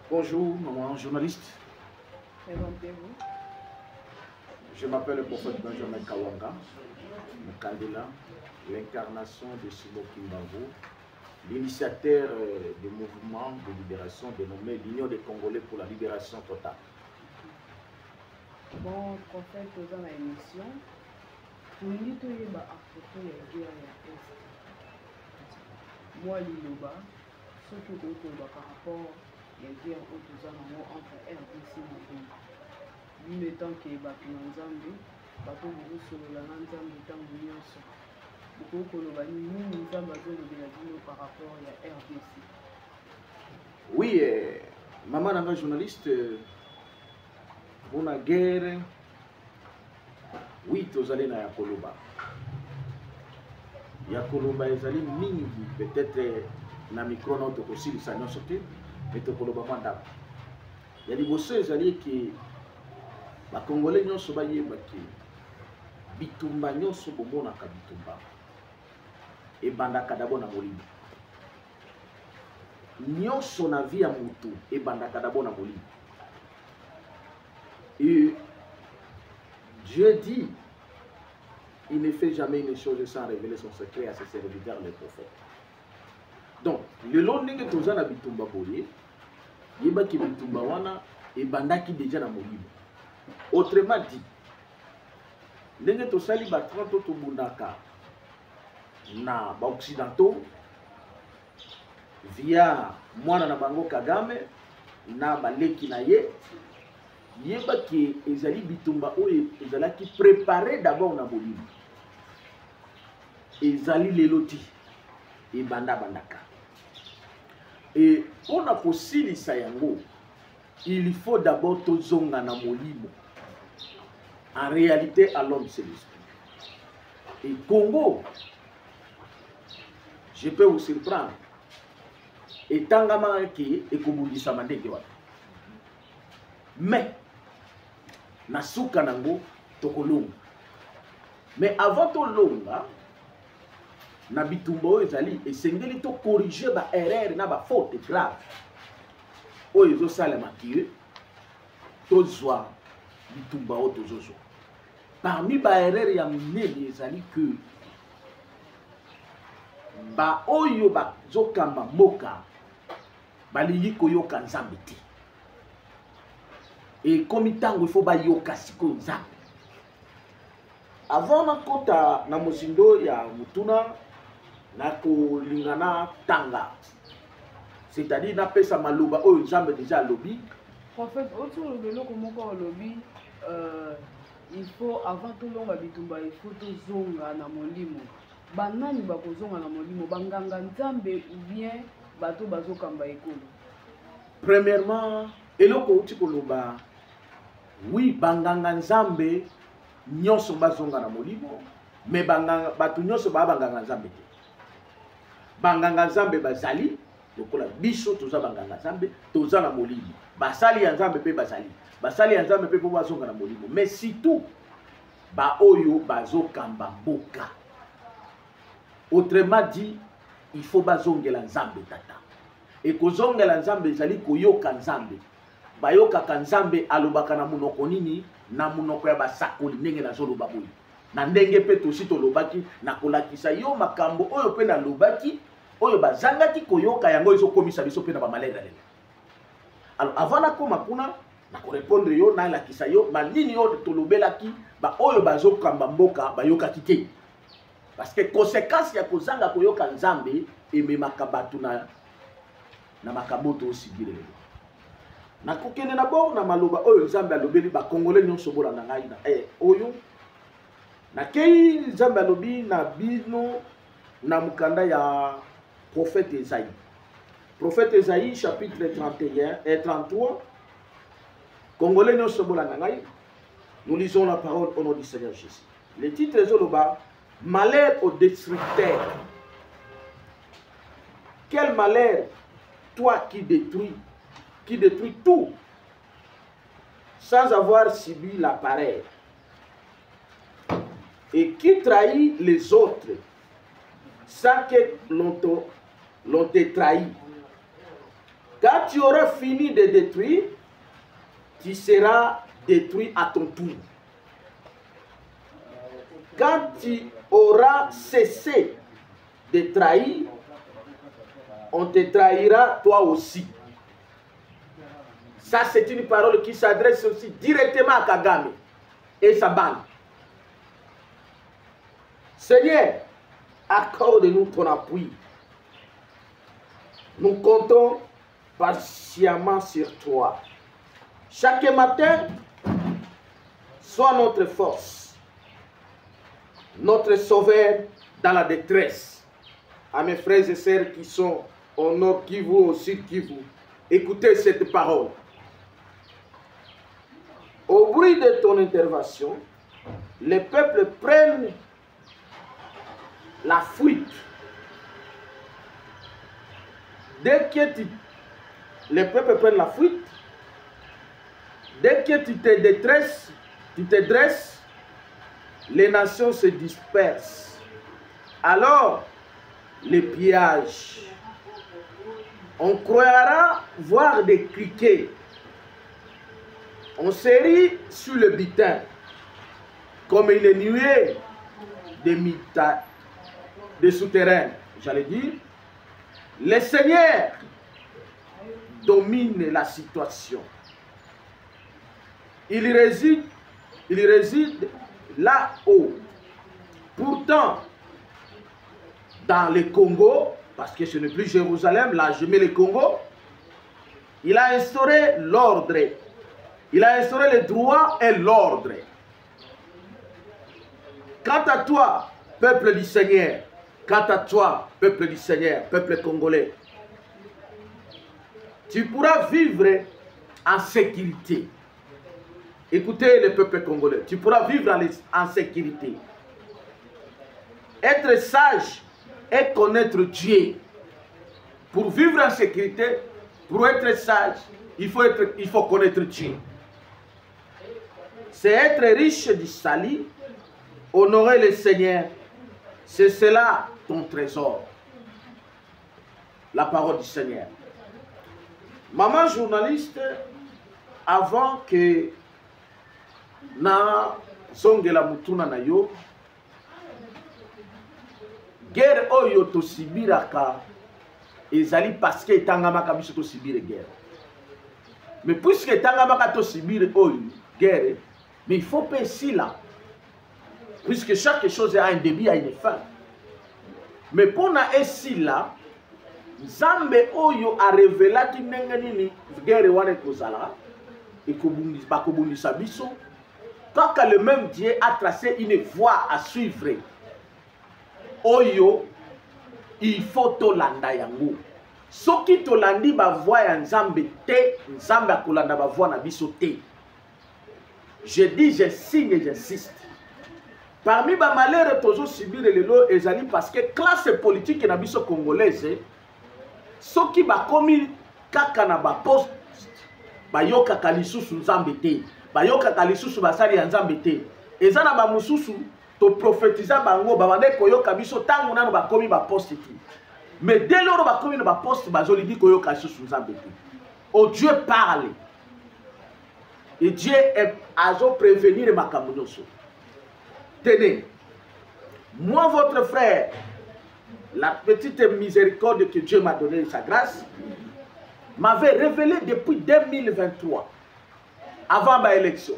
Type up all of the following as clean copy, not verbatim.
Bonjour, maman journaliste. Présentez-vous. Je m'appelle le prophète Benjamin Kawanga, Mukandela, l'incarnation de Simo Kimbangu, l'initiateur du mouvement de libération dénommé l'Union des Congolais pour la libération totale. Bon, prophète, dans la émission, nous dit que il y a à propos de la guerre à l'Est. Moi, l'Iloba, ce que vous avez par rapport à la guerre entre RDC et Congo. Lui, le temps que Bato Nzambe, Bato Bourou Solola Nzambe, tant que Nyonso. Beaucoup de Kolobani, nous avons besoin de la vie par rapport à la RDC. Oui, maman nanga journaliste, pour la guerre, oui, tous allez na Yakoloba. Yakoloba ezali mingi, peut-être na micro notre aussi le sagnon sauté, mais Tokoloba mandam. Il y a des bosses ezali qui ba Congolais nyonso ba yeba ki bitumba nyonso bomona ka bitumba e bandaka d'abord na molimo. Nyonso na vie ya mutu e bandaka d'abord na molimo. Et Dieu dit, il ne fait jamais une chose sans révéler son secret à ses serviteurs, les prophètes. Donc, le long ndenge toza na bitumba boye, yeba ki bitumba wana e bandaki déjà na molimo. Autrement dit, ndenge tosali ba 30 tobundaka na ba occidentaux via mwana na bango Kagame na baleki na ye, yeba ki ezali bitumba oyo ezalaki préparé d'abord na bolimo. Ezali leloti e banda bandaka. Et on a kosilisa yango, il faut d'abord tozonga na molimo. En réalité, à l'homme, c'est l'esprit. Et Congo, je peux vous surprendre. Et Tangama qui est Kobundisa Mandeke. Mais, Nasuka Nango, Tokolonga. Mais avant Tolonga, Nabitumbo ezali, et Sengeli to corriger ba erreur na ba faute grave. O ezo salama kiye, tozwa bitumba o tozozo. Parmi ba erreur ya minene ezali que ba oyo ba zokamba moka balingi koyoka Nzambe te. Et comme tango il faut ba yoka siko Nzambe. Avant na kota na mosindo ya mutuna na kolingana tanga. C'est-à-dire na pesa maloba oyo Nzambe déjà lobby. Prophète, autour de l'eau comme encore lobby, il faut avant tout long bitumba il faut tout zonga na molimo. Banani bako zonga na molimo banganga Nzambe ou bien bato bazo kamba ekolo. Premièrement, eloko uti koloba oui banganga Nzambe nyonso bazonga na molimo, mais banganga bato nyonso ba banganga Nzambe te. Banganga Nzambe bazali lokola biso toza banganga Nzambe toza na molimo. Basali ya Nzambe pe basali. Basali ya Nzambe pe po bazonga na molimo. Mais surtout ba oyo bazokamba mboka. Autrement dit, il faut bazongela Nzambe tata. Et kozongela Nzambe ezali koyoka Nzambe. Bayoka ka Nzambe alobaka na munoko nini na munoko ya basakoli ndenge nazoloba boye. Na ndenge pe tosi tolobaki na kolakisa yo makambo oyo pe na lobaki oyo bazangaki koyoka yango ezokomisa biso pe na ba malade lelo. Alors avant na koma kuna na ko répondre yo na lakisa yo manini yo tolobelaki ba oyo bazokamba mboka bayoka kite. Parce que conséquence ya kozanga koyoka Nzambe ememaka batu na makambo to osibile lelo. Na kokene na bo na maloba oyo Nzambe alobeli ba Congolais nyonso bolanda ngai na oyo na kei Nzambe alobi na bino na mukanda ya prophète Esaïe. Prophète Esaïe chapitre 31 et 33. Congolais nyonso bolanda ngai. Nous lisons la parole au nom du Seigneur Jésus. Le titre est Zoloba, malheur au destructeur. Quel malheur, toi qui détruis tout sans avoir subi la pareille et qui trahit les autres sans que l'on t'ait trahi. Quand tu auras fini de détruire, tu seras détruit à ton tour. Quand tu auras cessé de trahir, on te trahira toi aussi. Ça, c'est une parole qui s'adresse aussi directement à Kagame et sa bande. Seigneur, accorde-nous ton appui. Nous comptons patiemment sur toi. Chaque matin, sois notre force, notre sauveur dans la détresse. À mes frères et sœurs qui sont au nord Kivu, au sud Kivu, écoutez cette parole. Au bruit de ton intervention, les peuples prennent la fuite. Dès que les peuples prennent la fuite, dès que tu te dresses, les nations se dispersent. Alors, les pillages. On croira voir des criquets. On se rit sur le butin, comme une nuée de souterrains. J'allais dire, le Seigneur domine la situation. Il réside là-haut. Pourtant, dans le Congo, parce que ce n'est plus Jérusalem, là je mets le Congo, il a instauré l'ordre. Il a instauré le droit et l'ordre. Quant à toi, peuple du Seigneur, quant à toi, peuple du Seigneur, peuple congolais, tu pourras vivre en sécurité. Écoutez le peuple congolais, tu pourras vivre en sécurité. Être sage et connaître Dieu. Pour vivre en sécurité, pour être sage, il faut connaître Dieu. C'est être riche du salut, honorer le Seigneur. C'est cela ton trésor. La parole du Seigneur. Maman journaliste, avant que na zongela mutuna na yo, guerre oyo to sibiraka ezali parce que etangamaka biso to sibire guerre. Mais puisque etangamaka to sibire oyo guerre, mais il faut pas ici là. Puisque chaque chose a un début, a une fin. Mais pour na ici là, Nzambe oyo a révélé ki ndenge nini guerre wana kozala bakobundisa biso. Quand le même Dieu a tracé une voie à suivre, oyo il faut tolanda yango. Soki tolandi ba voie ya Nzambe te, Nzambe akolanda ba voie na biso te. Je dis, je signe et j'insiste. Parmi les malheurs que nous subissons, c'est parce que la classe politique na biso congolaise, ceux qui ont commis kaka na ba poste, bayoka kalisusu Nzambe te, bayoka kalisusu basali ya Nzambe te. Eza na ba mususu to prophétiser bango babande koyoka biso tango nano ba komi ba poste te. Mais dès lors ba komi na ba poste bazoli di koyoka lisusu Nzambe te. Oh, Dieu parle. Et Dieu a prévenir ma camonoso. Tenez, moi votre frère, la petite miséricorde que Dieu m'a donnée, sa grâce, m'avait révélé depuis 2023, avant ma élection.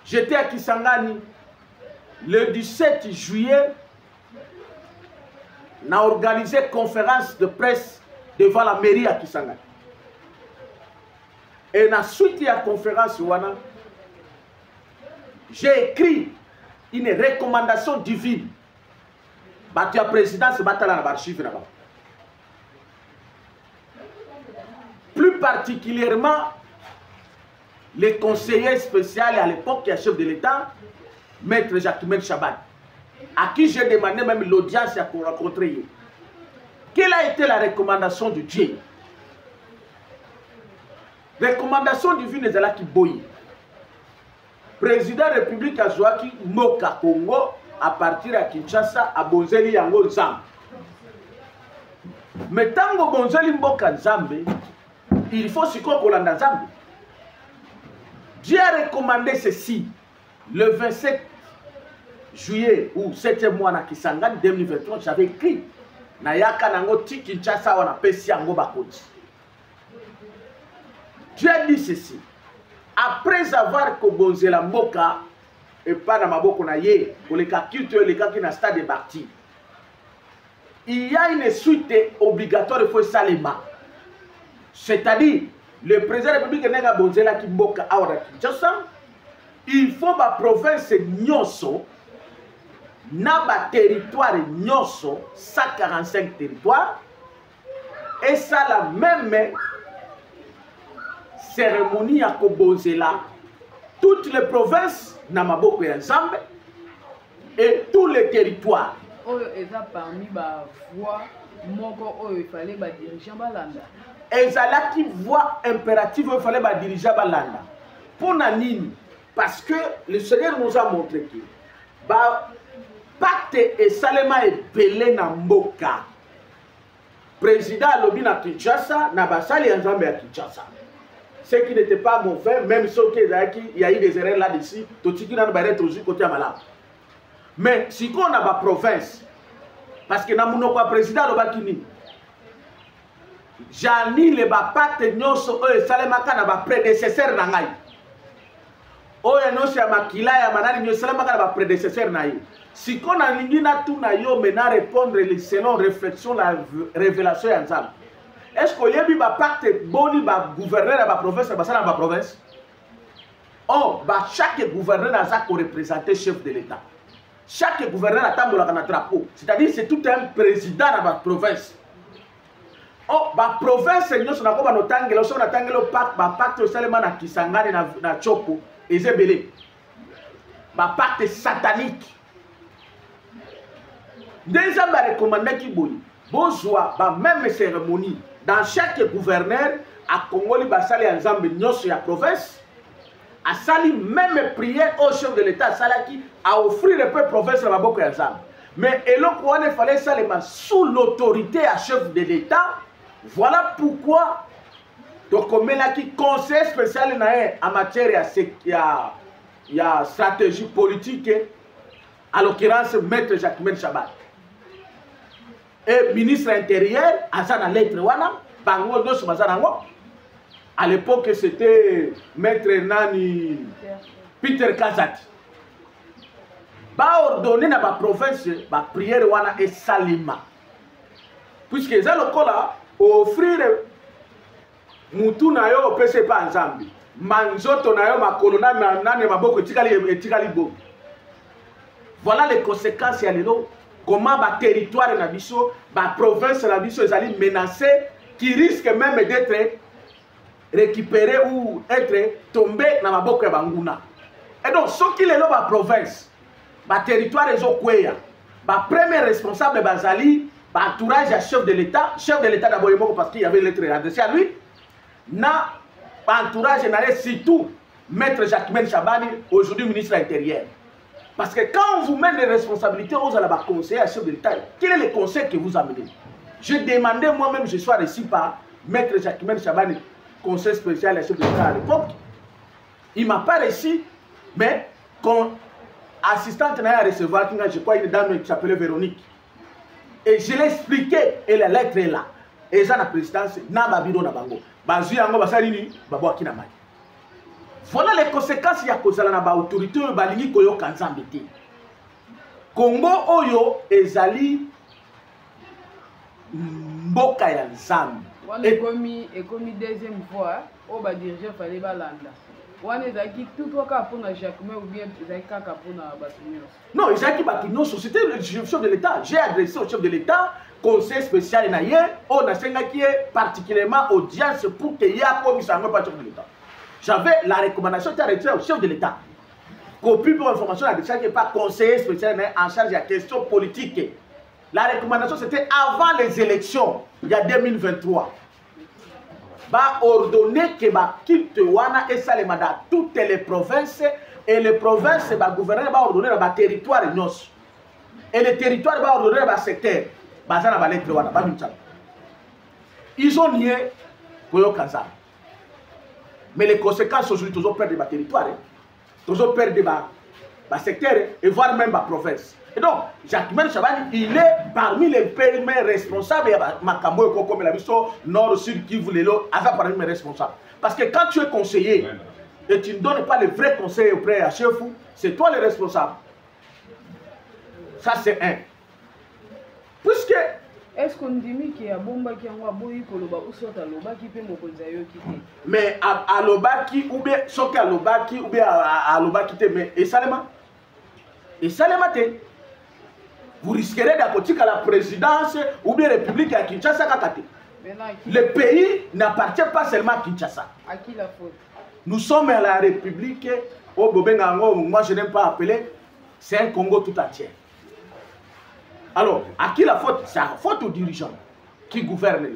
J'étais à Kisangani le 17 juillet, on a organisé une conférence de presse devant la mairie à Kisangani. Et dans la suite de la conférence, j'ai écrit une recommandation divine. Tu as président, c'est l'archive là-bas. Plus particulièrement, les conseillers spéciaux à l'époque, qui est chef de l'État, Maître Jacques Chaban, à qui j'ai demandé même l'audience pour rencontrer. Quelle a été la recommandation de Dieu? Recommandation divine est là qui bouille. Président de la République a joué Moka Congo à partir de Kinshasa à Bozeli Yango Zam. Mais tango bonzeli mboka nzambe, il faut siko kolanda nzambe. Dieu a recommandé ceci le 27 juillet ou 7e mois na Kisangani 2023, j'avais écrit na yaka nango ti Kinshasa wana pesi yango bakoti. Dieu a dit ceci: après avoir kobonzela mboka et pas na maboko na ye, koleka culture leka ki na stade de parti. Il y a une suite obligatoire de faire salema. C'est-à-dire, le président de la République n'est bonzela ki mboka awa Kinshasa, il faut ba province nyonso na ba territoire nyonso 145 territoires et ça la même cérémonie à kobonzela toutes les provinces na maboko ya Nzambe et tous les territoires. Oyo eza parmi ba voix moko oyo il fallait ba dirigeant balanda. Ezalaki voix impérative oyo il fallait ba dirigeant balanda. Pour nini? Parce que le Seigneur nous a montré que ba pacte et salema et belé na mboka. Président alobi na Kinshasa na basali ya Nzambe ya Kinshasa. Ce qui n'était pas mauvais, même si il y a eu des erreurs là-dessus, tout ce qui n'a pas été côté malade. Mais si on a ma province, parce que nous avons un président le Bakini, Jani le bapate nyoso oyo salemaka na ba prédécesseur na ngai. Oyo no se makila ya manani nyo salemaka na ba prédécesseur na ye. Si on a lingi na tout na yo mena répondre selon réflexion la révélation ya Nzambe. Est-ce que yebi ba pacte boni ba gouverneur ya ba province ba sala ba province? Oh, ba chaque gouverneur a sa représenter chef de l'État. Chaque gouverneur a un drapeau. C'est-à-dire c'est tout un président dans ma province. Oh, ma province, nous sommes dans le pacte au Salema na Kisangani na Chopo et Zébélé. Ma pacte satanique. Déjà, je recommande qui boy. Bonjour, ma même cérémonie dans chaque gouverneur à Congoli basali en Zambie nyos ya province. A sali même prière au chef de l'État Salaki à offrir le peuple province la maboko ya Nzambe. Mais il fallait seulement sous l'autorité à chef de l'État. Voilà pourquoi donc comme qui conseil spécial en matière de stratégie politique, à l'occurrence maître Jacquemain Chabat et ministre intérieur à sa lettre wana bango dos mazanango. À l'époque, c'était maître Nani Peter Kazati. Ba ordonné na ba province ba prière wana et salima. Puisque ça le kola offrir mutu na yo pese pa Nzambi. Manzoto na yo makolo na nane maboko etikali bo. Voilà les conséquences ya lelo comment ba territoire na biso, ba province na biso ezali menacé qui risque même d'être récupérer ou être tombé dans ma boque banguna. Et donc, ce qui est là, ma province, ma territoire est au Kouya. Ma premier responsable Bazali, ma entourage à chef de l'État d'abord parce qu'il y avait une lettre adressée à lui. Na entourage n'allait surtout maître Jacquemain Chabani, aujourd'hui ministre de l'Intérieur. Parce que quand on vous met des responsabilités, vous allez conseiller à chef de l'État. Quel est le conseil que vous amenez? Je demandais moi-même, je sois reçu par maître Jacquemain Chabani, conseil spécial à chef de l'État à l'époque. Il ne m'a pas reçu, mais quand assistante n'a à recevoir, je crois une dame qui s'appelait Véronique. Et je l'ai expliqué, et la lettre est là. Et ça, la présidence, n'a pas bidon na bango. Bazu yango basalini, babo akina mai. Voilà les conséquences ya kozala na ba autorité balingi koyo kanzambe te. Congo oyo ezali mboka ya Nzambe. Et comme deuxième fois, on va diriger fallait balanda. On est aquí tout cas pour na Jacquemain ou bien kaka pour na Batunios. Non, Jacques Batunios, c'était le chef de l'État. J'ai adressé au chef de l'État, conseil spécial naïe, on a qui est particulièrement audience pour que y a comme ça pas chef de l'État. J'avais la recommandation qui a retiré au chef de l'État. Copie pour information adressée qui n'est pas conseiller spécial en charge de la question politique. La recommandation c'était avant les élections, il y a 2023. Va ordonner que va quitter wana et ça les mandats toutes les provinces et les provinces va gouverner va ordonner va territoire nyos et les territoires va ordonner va secteur bazana va lettre wana ba mincha ils ont nié koyoka nzambe. Mais les conséquences aujourd'hui, toujours perdre des territoires, toujours perdre des secteurs, et voire même ma province. Et donc, Jacquemain Chabani, il est parmi les premiers responsables, Makambo et comme la mission Nord, Sud, qui voulait l'eau, parmi les responsables. Parce que quand tu es conseiller, et tu ne donnes pas les vrais conseils auprès à chef, c'est toi le responsable. Ça, c'est un. Puisque. Est-ce qu'on dit qu'il y a bomba qui a boyi koloba ou soit à l'obaki pe mokonzayo kité? Mais à l'obaki ou bien soit à l'obaki ou bien à l'obaki te mais et salema te. Vous risquerez d'accoter à la présidence ou bien la République à Kinshasa kakate. Le pays n'appartient pas seulement à Kinshasa. À qui la faute? Nous sommes à la République. Au Bobengango, moi je n'aime pas appeler. C'est un Congo tout entier. Alors, à qui la faute? C'est la faute aux dirigeants qui gouvernent.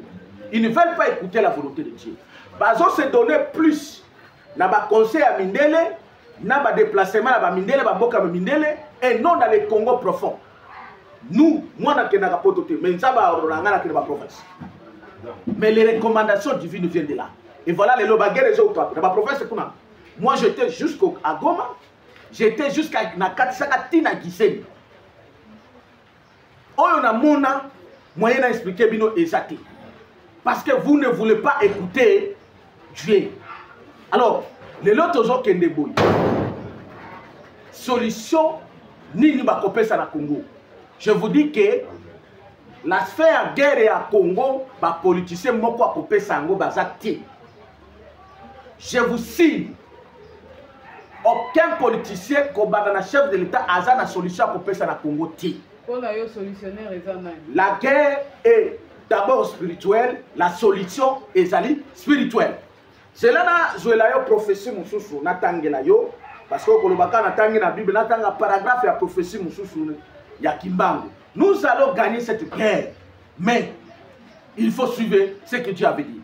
Ils ne veulent pas écouter la volonté de Dieu. Ils se donner plus. N'a pas conseil à Mindele, n'a pas déplacement à Mindele, Boka Mindele, et non dans les Congo profonds. Nous, moi, je n'ai pas de mais ça va dans province. Mais les recommandations divines viennent de là. Et voilà les lobagues les autres. Dans ma province, moi, j'étais jusqu'à Goma, j'étais jusqu'à Nakatsakatina Giseni. On a mon moyen d'expliquer bino exactement. Parce que vous ne voulez pas écouter Dieu. Alors, les autres gens qui ont des solution, ni ba kopé ça na Congo. Je vous dis que la sphère guerre et à Congo, les politiciens moko a kopé ça ngo bazati. Je vous signe, aucun politicien comme le chef de l'État a la solution à kopé ça na Congo ti. La guerre est d'abord spirituelle, la solution est spirituelle. C'est là que je l'ai prophétie mususu natangela yo parce que kolobaka natangi na Bible natanga paragraphe ya prophétie mususu ya Kimbangu. Nous allons gagner cette guerre, mais il faut suivre ce que Dieu avait dit.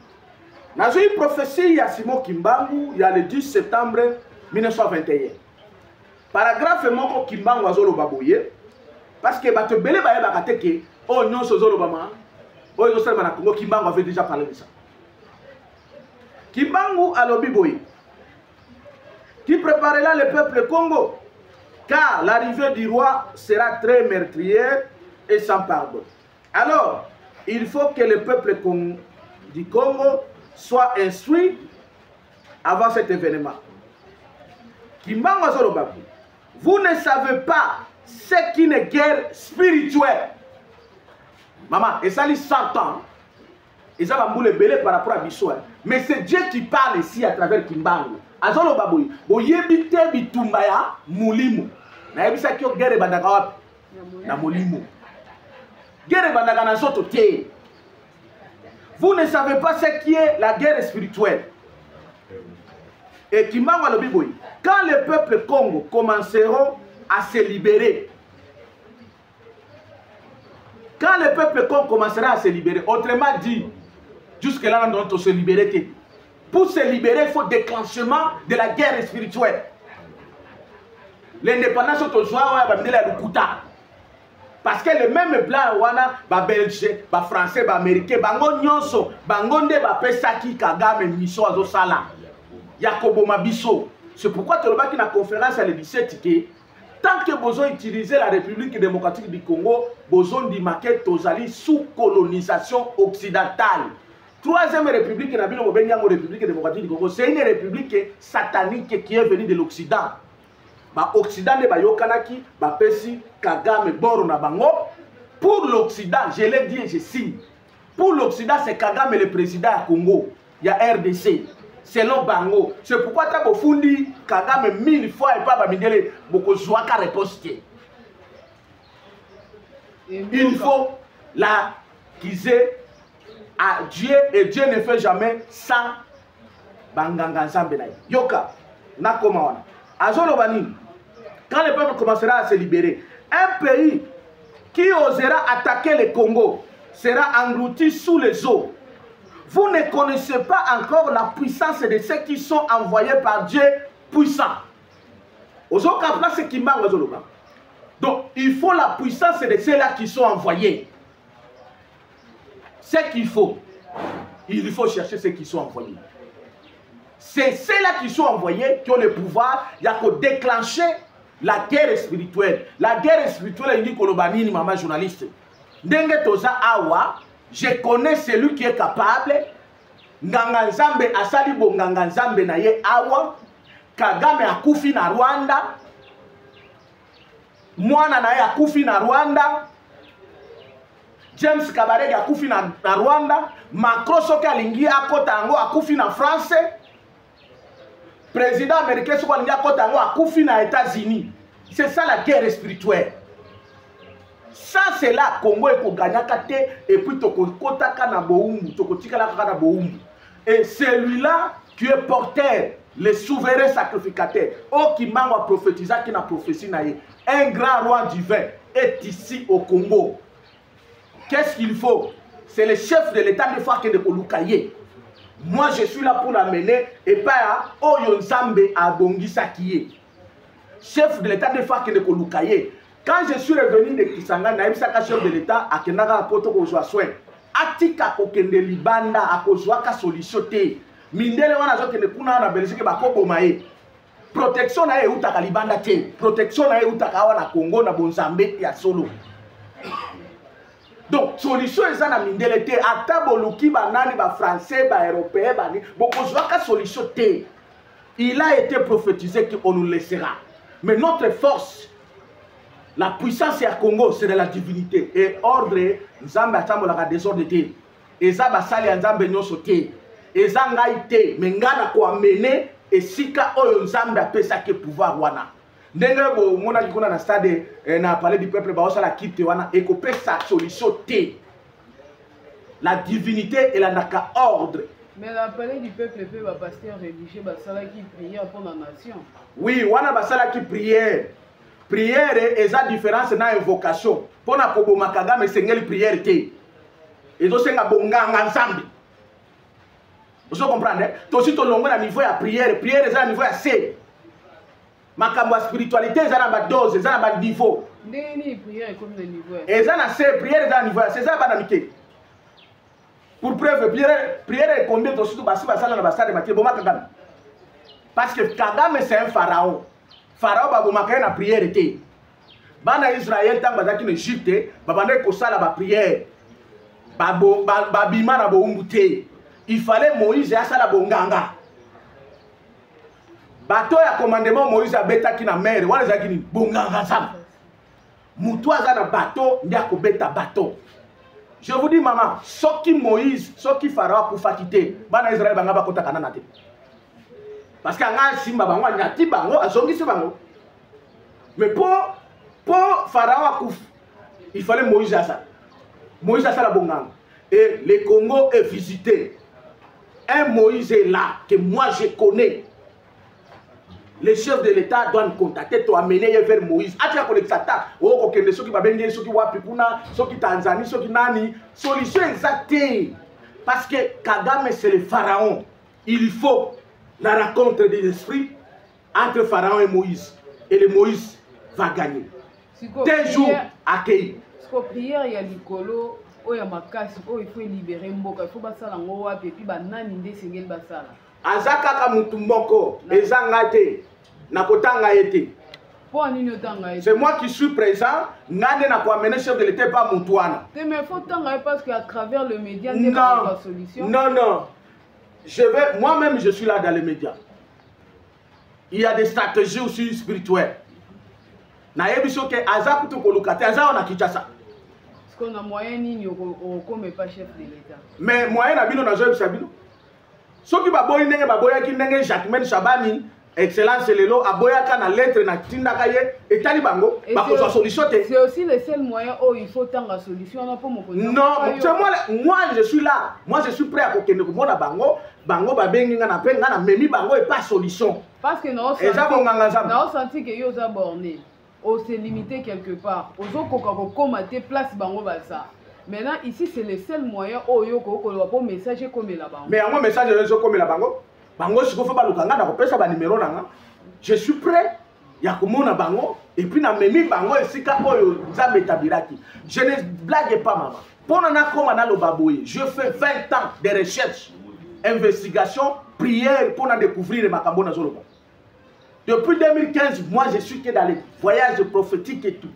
Dans une prophétie ya Simon Kimbangu, il y a le 10 septembre 1921. Paragraphe moko Kimbangu azolo baboye. Parce que bato belé baye bakate ke oh non sozolo bama oh yo sel na Congo Kimbangu avait déjà parlé de ça. Kimbangu alobi boye qui préparera le peuple Congo car l'arrivée du roi sera très meurtrière et sans pardon. Alors, il faut que le peuple du Congo soit instruit avant cet événement. Kimbangu azolo babu. Vous ne savez pas c'est qu'une guerre spirituelle. Maman, et ça lit 100 ans. Et ça va mouler belé par rapport à Bissou. Mais c'est Dieu qui parle ici à travers Kimbangu. Azolo baboui. Oyebite bitumbaya mulimu. Na yebisa kyo guerre bandaka wapi? Na mulimu. Guerre bandaka na soto te. Vous ne savez pas ce qui est la guerre spirituelle. Et Kimbangu alobi boy. Quand les peuples Congo commenceront à se libérer. Quand le peuple commencera à se libérer, autrement dit, jusque-là, on doit se libérer. Pour se libérer, il faut déclenchement de la guerre spirituelle. L'indépendance est au joie, parce que le même blanc, les Belges, les Français, les Américains, les Nyonso, les Ngonde, les Pesaki, Kagame, Miso, Azosala, Yakobo Mabiso. C'est pourquoi tu as la conférence à le 17 qui tant que vous utilisez la République démocratique du Congo, vous avez dit sous colonisation occidentale. Troisième République, la République démocratique du Congo, c'est une république satanique qui est venue de l'Occident. L'Occident de Bayokanaki, Bapesi, Kagame, Boro na Bango. Pour l'Occident, je l'ai dit et je signe. Pour l'Occident, c'est Kagame le président à Congo. Il y a RDC. Selon Bango. C'est pourquoi tu as fourni Kagame 1000 fois et pas Bamidele beaucoup joie qu'à réponse. Il faut l'acquiser à Dieu et Dieu ne fait jamais sans Banganga Zambelay. Yoka, Nakomawana. Azolobani, quand le peuple commencera à se libérer, un pays qui osera attaquer le Congo sera englouti sous les eaux. Vous ne connaissez pas encore la puissance de ceux qui sont envoyés par Dieu puissant. Donc, il faut la puissance de ceux-là qui sont envoyés. Ce qu'il faut. il faut chercher ceux qui sont envoyés. C'est ceux-là qui sont envoyés qui ont le pouvoir de déclencher la guerre spirituelle. La guerre spirituelle, il dit Kolobanini, maman journaliste. Ndenge toza awa, je connais celui qui est capable. Nganga Nzambe asali bo Nganga Nzambe na ye awa. Kagame akufi na Rwanda. Mwana na ye akufi na Rwanda. James Kabarege akufi na Rwanda. Macron soki alingi akota yango akufi na France. Président américain soki alingi akota yango akufi na États-Unis. C'est ça la guerre spirituelle. Ça c'est là Congo ekoganyaka te et puis tokotaka na boumbu, tokotikalaka na boumbu. Et celui-là qui est porteur, le souverain sacrificateur, qui m'a prophétisé qui n'a prophétie naïe, un grand roi divin est ici au Congo. Qu'est-ce qu'il faut? C'est le chef de l'État de fois que de Kolukaye. Moi je suis là pour l'amener et pas Oyo Nzambe à Bongisa Kiye. Chef de l'État de fois que de Kolukaye. Quand je suis revenu de Kisanga, naïmsaka chef de l'État à Kenaka à Poto Kozwa soin. Atika kokende libanda a kozwa ka solution te. Mindele wana zo kende kuna na Belgique ba ko bomaye. Protection na e utaka libanda te. Protection na e utaka wana Congo na Bonzambe ya solo. Donc solution eza na mindele te. Ata boluki ba nani ba français ba européen ba ni bo kozwa ka solution te. Il a été prophétisé qu'on nous laissera. Mais notre force, la puissance à Congo, c'est de la divinité. Et ordre, Nzambe atambo la désordre te. Eza basali Nzambe nyoso te. Eza ngai te. Mais ngana ko amener et sika oyo Nzambe apesa ke pouvoir wana. Ndenge bo mona kikona na stade na palais du peuple ba osala kite wana et ko pesa solution te. La divinité et la naka ordre. Mais la palais du peuple peut ba pasteur religieux ba sala qui prière pour la nation. Oui, wana ba sala qui prière. Prière est la différence dans invocation. Pour na koboma Kagame sengeli prière te. Ezo senga bonganga Nzambe. Vous comprenez? Tosi to longo na niveau ya prière, prière est à niveau ya C. Makambo spiritualité est à ba dose, est à ba niveau. Ndeni prière comme le niveau. Est à C, prière est à niveau, c'est ça ba na mike. Pour preuve, prière est combien tosi to basi basala na basade matie boma Kagame. Parce que Kagame c'est un pharaon. Pharaon babomaka na prière te. Bana Israël tant bazaki en Égypte, babande ko sala ba prière. Babima na boumbu te. Il fallait Moïse a sala bonganga. Bateau ya commandement Moïse a betaki na mer, wana zaki ni bonganga sam. Mutu aza na bateau ndia ko beta bateau. Je vous dis maman, soki Moïse, soki Pharaon kufaki te, bana Israël banga ba kota kanana te. Parce que nga simba bango nyati bango azongisi bango. Mais pour Pharaon il fallait Moïse à ça. Moïse a ça la bonganga. Et le Congo est visité. Un Moïse est là que moi je connais. Les chefs de l'État doivent contacter toi amener vers Moïse. Atia kolexata o kokende soki babenge soki wapi kuna soki Tanzanie soki nani solution exacte. Parce que Kagame c'est le pharaon. Il faut la rencontre des esprits entre Pharaon et Moïse. Et le Moïse va gagner. Des jours accueillis. Ce qu'on prière, il y a l'icolo, il y a makasi, il faut libérer Mboka. Il faut que ça soit et puis banani nde sengel basala. Azaka kamutumboko, ezangate, nakotanga ete. C'est moi qui suis présent, nade na ko amener chef de l'État pas Moutouana. Mais il faut tanga parce qu'à travers le média, il y a la solution. Non. Moi-même, je suis là dans les médias. Il y a des stratégies aussi spirituelles. Est-ce qu'on a moyen comme pas chef de l'État? Mais moyen na bino na zo bisabino. Soki baboyi ndenge baboya ki ndenge Jacquemaine Chabani excellence lelo aboyaka na lettre na tindaka ye etali bango bakozwa solution te. C'est aussi le seul moyen où il faut tanga solution na pour mon côté. Non, moi je suis là. Moi je suis prêt à kokende ko mona bango babengi nga na pe nga na memi bango et pas solution. Parce que non senti que yo za borné. On s'est limité quelque part. Ozo kokako komate place bango basa. Maintenant ici c'est le seul moyen où yo kokolo pour message comme la bango. Mais moi message je comme la bango. Bango si ko fa balukanga na ko pesa ba numéro nanga. Je suis prêt ya komona bango et puis na memi bango esika oyo Nzambe tabiraki. Je ne blague pas maman. Pendant le baboye, je fais 20 ans de recherche, investigation, prière pour découvrir ma cambona zoloba. Depuis 2015, moi je suis que dans les voyages prophétiques et tout.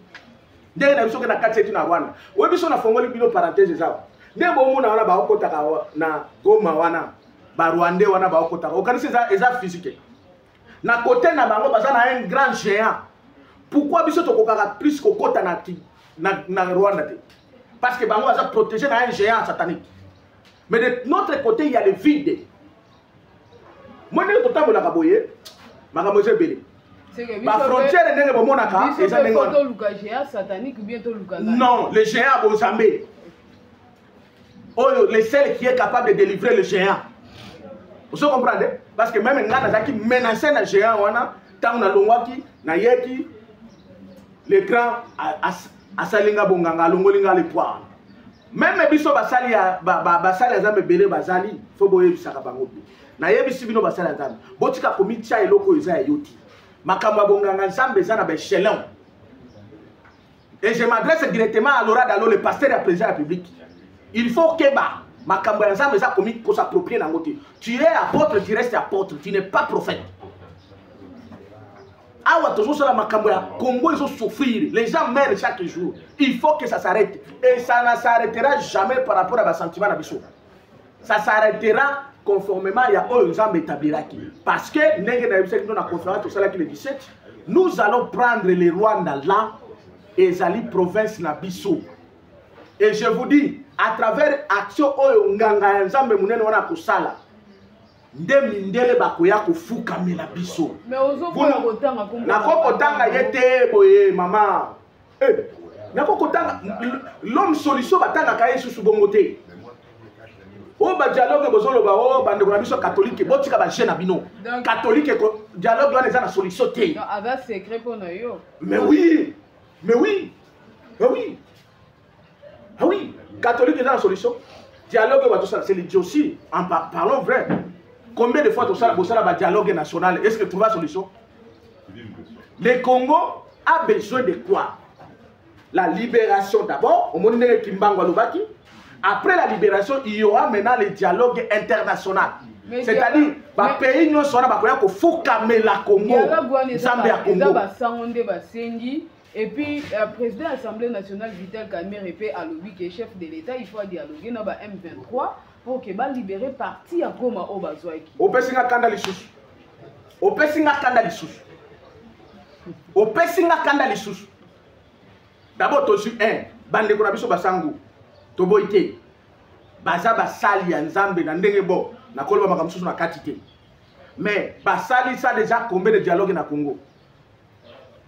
Dès que je suis dans 4 na Rwanda, oui, je suis dans Fongoli Bino parenthèse ça. Dès que je suis dans Goma wana, ba Rwandais wana ba okota. Organiser ça physique. Na côté na bango bazana un grand géant. Pourquoi biso to kokaka plus ko kota na Rwanda te? Parce que bango baza protégé na un géant satanique. Mais de notre côté il y a le vide. Moi ne to tambola ka boye, makambo zebele. Ma frontière ndenge bomonaka eza ndenge wana. Géant satanique ou bien to luka. Non, le géant bozambe. Oh, le seul qui est capable de délivrer le géant. Vous comprenez? Parce que même Ngana Zaki menacé le géant, tant na longwaki, na yeki, le grand asalinga bonganga, longolinga le poids. Même biso basali azame bele basali, faut boye bisaka bango. Na yebisi bino basali azame. Botika komitia eloko eza yoti. Makamwa bonganga nzambe za na bechelon. Et je m'adresse directement à Laura Dalo, le pasteur et le président de la République. Il faut que ma s'approprie dans côté. Tu es apôtre, tu restes apôtre, tu n'es pas prophète. Awa toujours sur la Makamboya, Congo ils ont souffrir, les gens meurent chaque jour. Il faut que ça s'arrête. Et ça ne s'arrêtera jamais par rapport à ma sentiment d'abissou. Ça s'arrêtera conformément à eux gens établira qui. Parce que nous la conférence tout ça le 17, nous allons prendre les Rwanda là et Zali province na Bissau. Et je vous dis, à travers action oyo nganga nzambe munene wana kusala ndemindele bakoya kufuka mela biso. Mais ozofuna kotanga kombo. Na kokotanga yete boye mama. Na kokotanga l'homme solution batanga kaye susu bongote. O ba dialogue bozolo ba o bande ko na biso catholique botika ba jeune bino. Catholique dialogue wana eza na solution te. Non, avec secret pour yo. Mais oui. Mais oui. Mais oui. Ah oui, catholique est dans la solution. Dialogue, c'est l'idiotie. En parlons vrai. Combien de fois tu as un dialogue national? Est-ce que tu trouves la solution? Le Congo a besoin de quoi? La libération d'abord. Au monde de Kimbango Lubaki. Après la libération, il y aura maintenant le dialogue international. C'est-à-dire, les pays ne sont pas pour foucamer la Congo. Zambie à Congo. Et puis, le président de l'Assemblée nationale, Vital Kamerhe, à l'objet qui est chef de l'État, il faut dialoguer dans M23 pour que va libérer parti à Goma au Bazoaki. Au Pessinga Kandalissus. Au Pessinga Kandalissus. Au Pessinga Kandalissus. D'abord, tu suis un. Bande Konabiso Basangu. Toboite. Baza Basali Nzambe Nandengebo. Na Kolba Makamsus na Katite. Mais Basali, ça déjà combien de dialogues na Congo?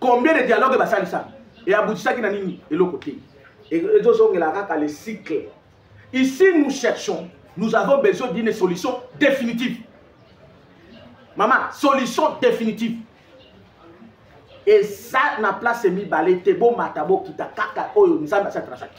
Combien de dialogues va ça? Et aboutissant qui n'a ni de l'autre côté. Et le cycle. Ici, nous cherchons, nous avons besoin d'une solution définitive. Maman, solution définitive. Et ça n'a place mis balé tebo matabo kita kaka oyo nzamba sa trachat.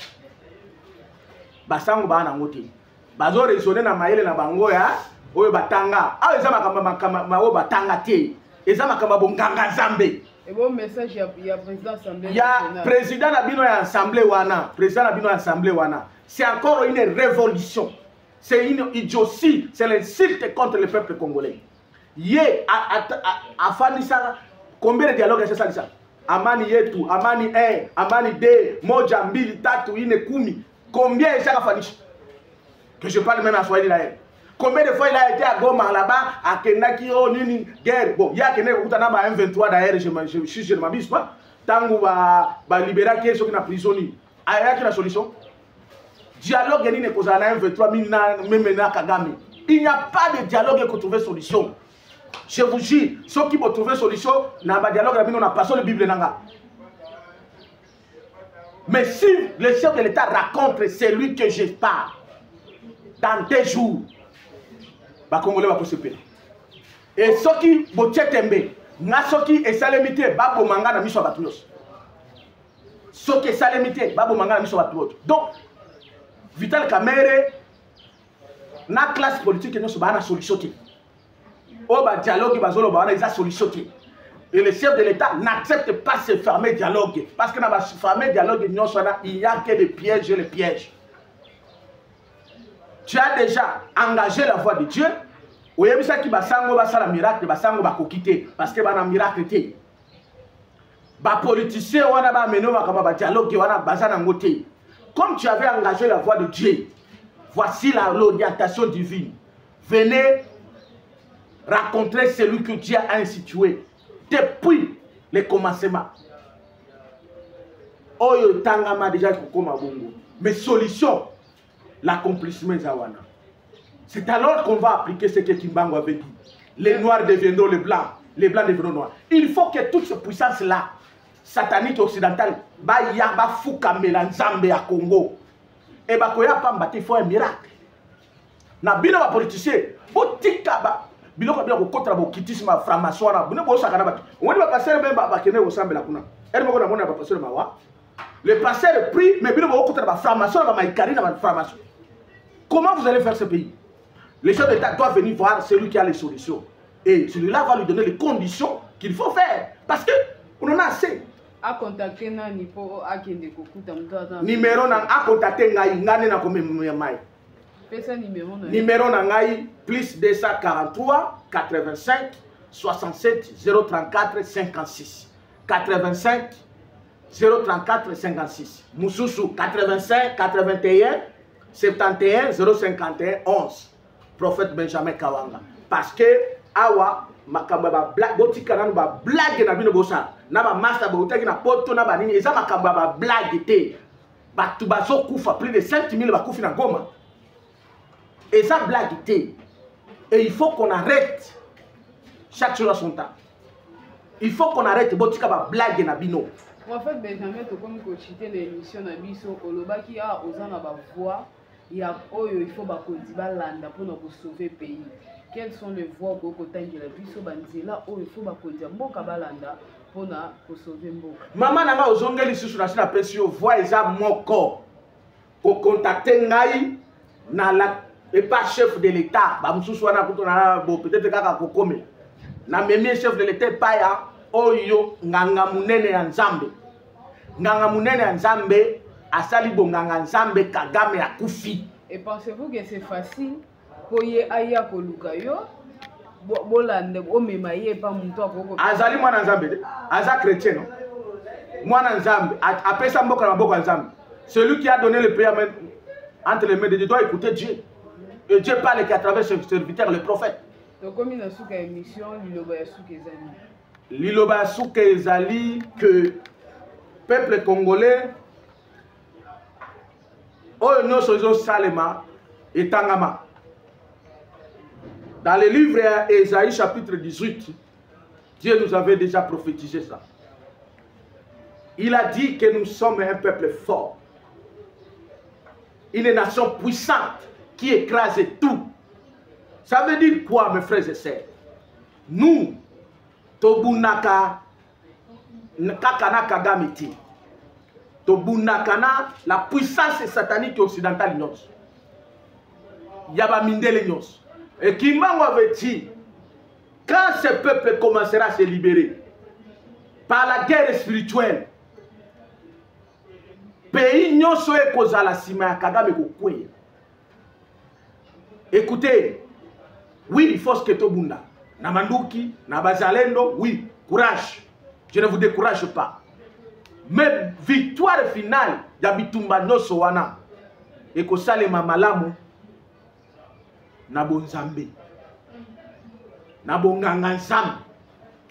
Basango ba na ngoti. Bazo raisonner na maele na bango ya oyo batanga. Ah ezama kama o batanga te. Ezama kama bonganga zambe. Et bon message, il y a président assemblée. Il y a président Nabino et assemblée wana. Président Nabino et assemblée wana. C'est encore une révolution. C'est une idiotie. C'est l'insulte contre le peuple congolais. Yé, à Fanissa, combien de dialogues est-ce ça? Amani yetu, Amani 1, Amani 2, Moja, Mbili, Tatu, Ine, Kumi. Combien est-ce que Fanissa? Que je parle même à Swahili là. Combien de fois il a été à Goma là-bas, à Kenaki, oh, Nini, guerre. Bon, il y a Kenaki, où tu as un M23 d'ailleurs, je ne m'abuse pas. Tant qu'on va libérer qui est sur la prison, il y a une solution. Dialogue, il y a un M23, même Kagame. Il n'y a pas de dialogue pour trouver solution. Je vous jure, ceux qui vont trouver solution, dans le dialogue, on n'a pas sur la Bible. Mais si le chef de l'État raconte, c'est lui que je parle, dans 2 jours, les Congolais vont se payer. Et ceux qui vont se payer, ceux qui sont salémité, ils vont manger dans mission batoulos. Ceux qui sont salémité, ils vont manger dans mission batoulos. Donc, Vital Kamerhe, na classe politique, nous sommes en solution. Au dialogue, ils ont une solution. Et le chef de l'État n'accepte pas ce fameux dialogue. Parce que dans ce fameux dialogue, il n'y a que des pièges et les pièges. tu as déjà engagé la voie de Dieu. Oyebisa ki basango basala miracle, basango bakokite parce que bana miracle te. Ba politicien wana ba meno makama ba dialogue wana bazana ngote. Comme tu avais engagé la voie de Dieu, voici l'orientation divine. Venez rencontrer celui que Dieu a institué depuis le commencement. Oyo tangama déjà kokoma bongo. Mais solution, l'accomplissement zawana. C'est alors qu'on va appliquer ce que Kimbango avait dit. Les noirs deviendront les blancs deviendront noirs. Il faut que toute cette puissance-là, satanique occidentale, ba fuka melanzambe à Congo. Et ba koya pamba il faut un miracle. Na bino ba politicien, botika ba biloko bien ko kontra bo kitisme franc-maçon na bino bo sakana ba. On dit ba passer même ba kene au sambe la kuna. Elle moko na mona ba passer mawa. Le pasteur est pris mais bino bo kontra ba franc-maçon ba maïkari na ba franc-maçon. Comment vous allez faire ce pays? Les chefs d'État doivent venir voir celui qui a les solutions. Et celui-là va lui donner les conditions qu'il faut faire. Parce que on en a assez. A contacter nani pour akende kokuta mutata. Numéro na a contacter ngai ngane na komi mai. Pesa numéro na. Numéro na ngai plus 243 85 67 034 56. 85 034 56. Mususu 85 81 71 051 11. Prophète Benjamin Kawanga. Parce que awa makambo ba blague botika nanu ba blague na bino bosa na ba master botaki na poto na ba nini eza makambo ba blague te batu bazo kufa plus de 5000 ba kufi na Goma eza blague te. Et il faut qu'on arrête chaque chose à son temps. Il faut qu'on arrête botika ba blague na bino. En fait Benjamin to comme ko chiter l'émission na biso olobaki a ozana ba voix ya oyo il faut ba kodiba landa pour nous sauver pays. Quelles sont les voies pour que tu biso banzela oyo il faut ba kodiba mboka balanda pour na sauver mboka. Maman nanga ozongeli susu na sina pesio voix eza moko ko contacter ngai na la et pas chef de l'état ba mususu wana kuto na bo peut-être kaka kokome na memi chef de l'état pa ya oyo nganga munene ya Nzambe. Nganga munene ya Nzambe asali bonganga Nzambe Kagame akufi. Et pensez-vous que c'est facile pour y aya koluka yo bolande o mema ye pa muntu akoko azali mwana Nzambe aza chrétien non mwana Nzambe apesa mboka na mboka Nzambe. Celui qui a donné le pays entre les mains de Dieu doit écouter Dieu. Et Dieu parle qu'à travers ses serviteurs les prophètes. Donc comme il a souka émission liloba ya souka ezali. Liloba ya souka ezali que peuple congolais oyo nyonso ezosalema etangama. Dans le livre Ésaïe chapitre 18, Dieu nous avait déjà prophétisé ça. Il a dit que nous sommes un peuple fort, une nation puissante qui écrase tout. Ça veut dire quoi, mes frères et sœurs? Nous, Tobunaka, Kakana Kagamiti, Tobunakana, la puissance satanique occidentale, Yaba Mindele Nyos. Et Kimbango avait dit, quand ce peuple commencera à se libérer par la guerre spirituelle, pays nyonso ekozala sima ya Kagame kokweya. Écoutez, oui, il faut que Tobunda, Namanduki, Nabazalendo, oui, courage. Je ne vous décourage pas. Mais victoire finale, Yabitumba Noso wana, ekosalema malamu, Nabonzambe, Nabonganga Nzambe.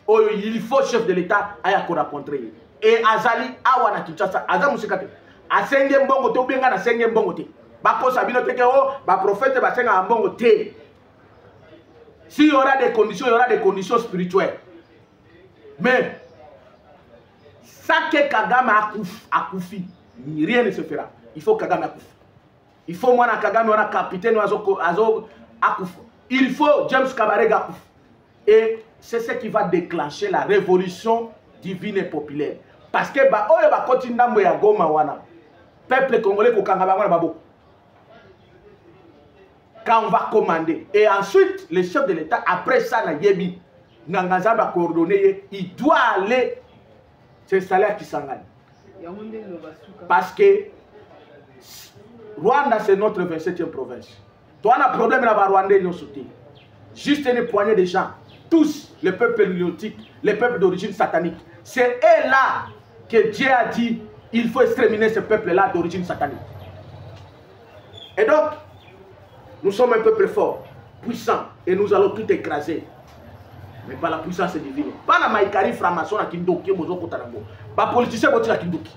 Oh, il faut chef de l'État aya ko rencontrer. Et azali awa na Kinshasa, azamu sikate. Asenge mbongo te obenga na senge mbongo te. Bako sabino teke o, ba prophète ba senga mbongo te. Si il y aura des conditions spirituelles. Mais ça que Kagame akufi, rien ne se fera. Il faut Kagame akufi. Il faut moi na Kagame on a capitaine azo akufi. Il faut James Kabarega akufi. Et c'est ce qui va déclencher la révolution divine et populaire. Parce que ba oyo ba koti ndambo ya Goma wana. Peuple congolais ko kanga ba babo. Quand on va commander. Et ensuite, le chef de l'État, après ça, Yebi, Nangazaba a coordonné, il doit aller s'installer à Kisangani. Parce que Rwanda, c'est notre 27e province. Toi, on a un problème là-bas, Rwandais, nous sauté. Juste une poignée de gens, tous les peuples néolithiques, les peuples d'origine satanique. C'est eux là que Dieu a dit il faut exterminer ce peuple-là d'origine satanique. Et donc, nous sommes un peuple fort, puissant, et nous allons tout écraser. Mais par la puissance divine. Pas la maïkari franc-maçon à Kindoki, Mozo Kotanango. Pas politicien, Boti à Kindoki.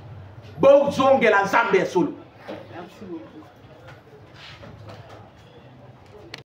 Bon, Zonge la Zambé solo. Merci beaucoup.